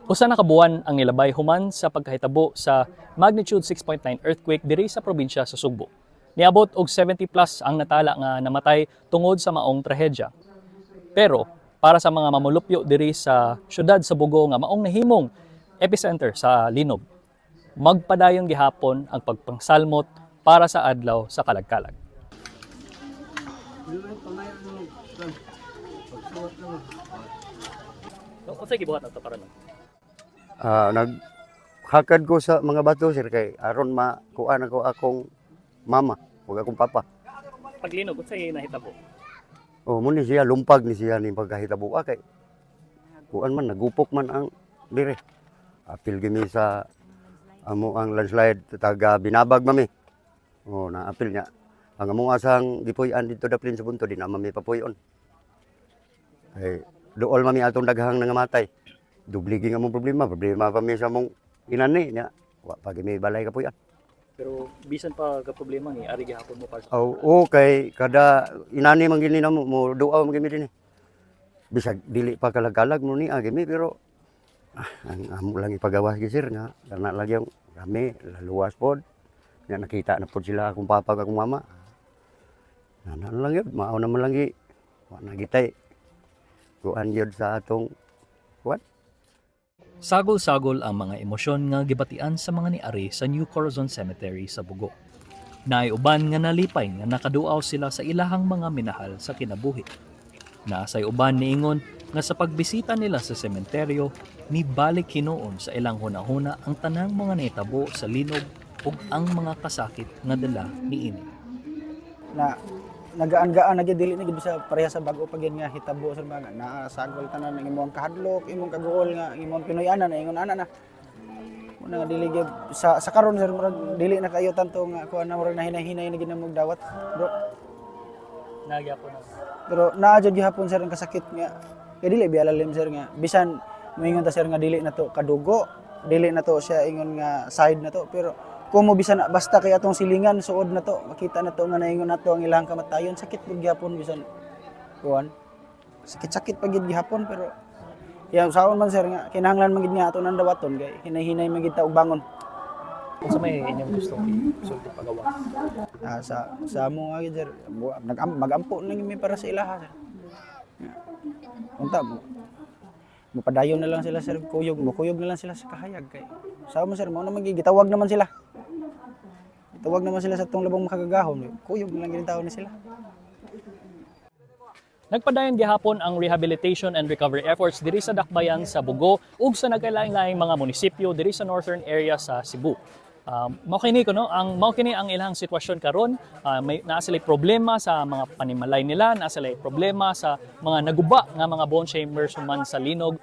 Usa na kabuan ang nilabay human sa pagkahitabo sa magnitude 6.9 earthquake diri sa probinsya sa Sugbo. Niabot og 70 plus ang natala nga namatay tungod sa maong trahedya. Pero para sa mga mamulupyo diri sa syudad sa Bugo nga maong nahimong epicenter sa Linog, magpadayon gihapon ang pagpangsalmot para sa adlaw sa kalagkalag. Unsay gibuhat ato karon? Naghakad ko sa mga bato sir kay aron makuan ako akong mama ug akong papa. Paglinog unsay nahitabo? O mo ni siya lumpag ni siya ni pagkahitabo kay kuan man nagupok man ang dire. Apil gimi sa amo ang landslide taga binabag mami. O na apil niya. Ang among asang gipuy-an dito daplin sa bunto di na mami papuyon. Ay dool mami atong daghang nangamatay. Dubliging among problema pa mi sa mong inani niya. Wa pa gimi balay kapuy-an. Pero bisan pa ka problema ni ari gihapon mo para sa Okay, kada inani man gini namo mo duaw man gini dinhi. Bisag dili pa kalagkalag mo ni agimi pero ang amo lang ipagawas gi sir nga kana lagi ang kami laluwas pod. Nya nakita na pod sila akong papa akong mama. Nana lang yun, mao naman lang gi wa na gitay. Kuan yun sa atong kuan. Sagol-sagol ang mga emosyon nga gibatian sa mga niari sa New Corazon Cemetery sa Bugo. Naay uban nga nalipay nga nakaduaw sila sa ilahang mga minahal sa kinabuhi. Naasay uban niingon nga sa pagbisita nila sa sementeryo, nibalik hinuon sa ilang hunahuna ang tanang mga naitabo sa Linog ug ang mga kasakit nga dala niini. Na nagaan-gaan na gyud dili na gyud sa pareha sa bag-o pag nga hitabo sa mga naasagol tanan ng imong kahadlok imong kaguol nga imong Pinoy-ana na ingon ana na una nga dili gyud sa karon sir murag dili na kayo tanto nga kuan na murag nahinay-hinay na gyud na dawat bro Nagyapon na. pero naa jud gihapon sir ang kasakit nga kay dili bialalim sir nga bisan moingon ta sir nga dili na to kadugo dili na to siya ingon nga side na to pero kung mo bisan basta kay atong silingan suod na to makita na to nga naingon nato ang ilang kamatayon sakit pud gihapon bisan kuan sakit pag gihapon pero yang saon man sir nga kinahanglan man gid nga ato nang dawaton kay hinay-hinay man gid ta og bangon Unsa may inyong gustong isulti pagawas? sa amo nga gid sir magampo na gid mi para sa ilaha sir unta mo mapadayon na lang sila sir kuyog na lang sila sa kahayag kay sa mo sir mao na gitawag naman sila tawag naman sila sa tong labang makagagahon kuyog na lang gid tawo ni sila. Nagpadayon gihapon ang rehabilitation and recovery efforts diri sa Dakbayan sa Bugo ug sa nagkalain-laing mga munisipyo diri sa northern area sa Cebu. Mao kini ang ilang sitwasyon karon. May naa sila problema sa mga panimalay nila, naa sila problema sa mga naguba nga mga bone chambers human sa Linog.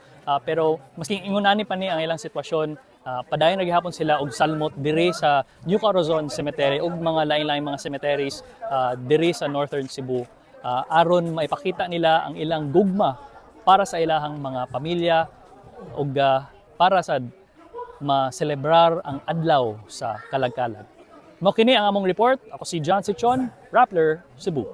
Pero maski ingunani pa ni ang ilang sitwasyon, padayon na gihapon sila og salmot diri sa New Corazon Cemetery ug mga lain-laing mga cemeteries diri sa northern Cebu. Aron maipakita nila ang ilang gugma para sa ilahang mga pamilya ug para sa ma-celebrar ang adlaw sa kalagkalag. Mao kini ang among report. Ako si John Sichon, Rappler, Cebu.